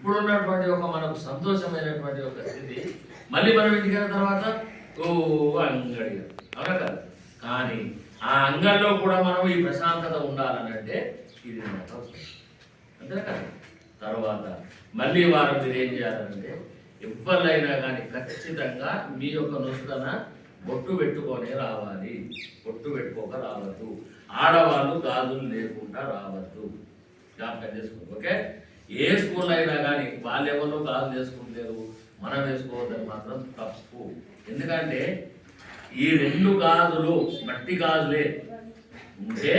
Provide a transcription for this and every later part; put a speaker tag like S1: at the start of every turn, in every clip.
S1: ఇప్పుడున్నటువంటి ఒక మనకు సంతోషమైనటువంటి ఒక స్థితి మళ్ళీ మనం ఇంటికి వెళ్ళిన తర్వాత ఓ అంగడి అవునా కదా. కానీ ఆ అంగడిలో కూడా మనం ఈ ప్రశాంతత ఉండాలని అంటే ఇది మనకు అంతేనా కదా. తర్వాత మళ్ళీ వారం మీరు ఏం చేయాలంటే ఎవరినైనా కానీ ఖచ్చితంగా మీ యొక్క నొసుకన బొట్టు పెట్టుకొని రావాలి. బొట్టు పెట్టుకోక రావద్దు. ఆడవాళ్ళు గాజులు లేకుండా రావద్దు. జ్ఞాపకం చేసుకోండి. ఓకే. ఏ స్కూల్ అయినా కానీ వాళ్ళు ఎవరో గాజులు వేసుకుంటారు, మనం వేసుకోవద్దని మాత్రం తప్పు. ఎందుకంటే ఈ 2 గాజులు మట్టి గాజులే ఉంటే,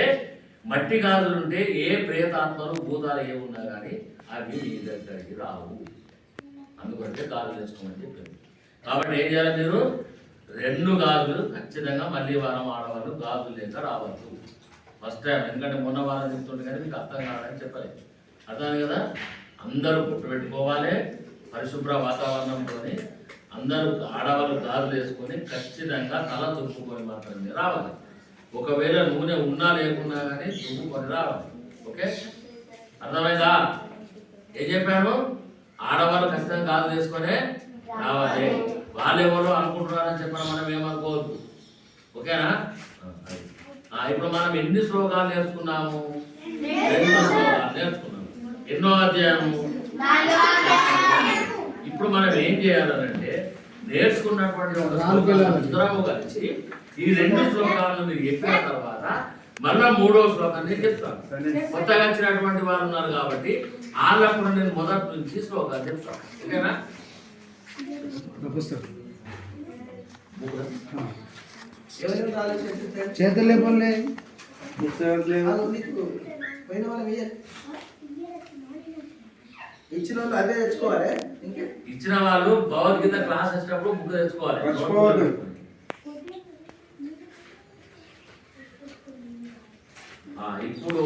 S1: మట్టి గాజులు ఉంటే ఏ ప్రేతాత్మలు భూతాలు ఏమున్నా కానీ అవి మీ దగ్గరికి రావు. అందుకంటే గాజులు వేసుకోమని చెప్పారు. కాబట్టి ఏం చేయాలి మీరు 2 గాజులు ఖచ్చితంగా మళ్ళీ వారం ఆడవాళ్ళు గాజులు లేక రావద్దు. ఫస్ట్ టైం, ఎందుకంటే మొన్న వారం చెప్తుంటే కానీ మీకు అర్థం కావాలని చెప్పలేదు. అర్థం కదా. అందరూ పుట్టు పెట్టుకోవాలి. పరిశుభ్ర వాతావరణంతో అందరూ ఆడవాళ్ళు గాజులు వేసుకొని ఖచ్చితంగా తల తుప్పుకొని మాత్రమే రావాలి. ఒకవేళ నూనె ఉన్నా లేకున్నా కానీ తుప్పుకొని రావాలి. ఓకే, అర్థమైందా? ఏం చెప్పారు? ఆడవాళ్ళు ఖచ్చితంగా గాజులు వేసుకొని రావాలి. వాళ్ళు ఎవరో అనుకుంటున్నారని చెప్పిన మనం ఏమనుకోవద్దు. ఓకేనా? ఇప్పుడు మనం ఎన్ని శ్లోకాలు నేర్చుకున్నాము? 2 శ్లోకాలు నేర్చుకున్నాము. ఎన్నో అధ్యాయము? ఇప్పుడు మనం ఏం చేయాలంటే నేర్చుకున్నటువంటి అందరము కలిసి ఈ 2 శ్లోకాలను మీరు చెప్పిన తర్వాత మళ్ళా 3వ శ్లోకాన్ని చెప్తాను. కొత్తగా వచ్చినటువంటి వారు ఉన్నారు కాబట్టి వాళ్ళప్పుడు నేను మొదటి నుంచి శ్లోకాలు చెప్తాను. ఓకేనా?
S2: చేతులు పోలే
S3: ఇచ్చిన వాళ్ళు అదే తెచ్చుకోవాలి.
S1: ఇచ్చిన వాళ్ళు భగవద్గీత క్లాస్ వచ్చినప్పుడు బుక్ తెచ్చుకోవాలి. ఇప్పుడు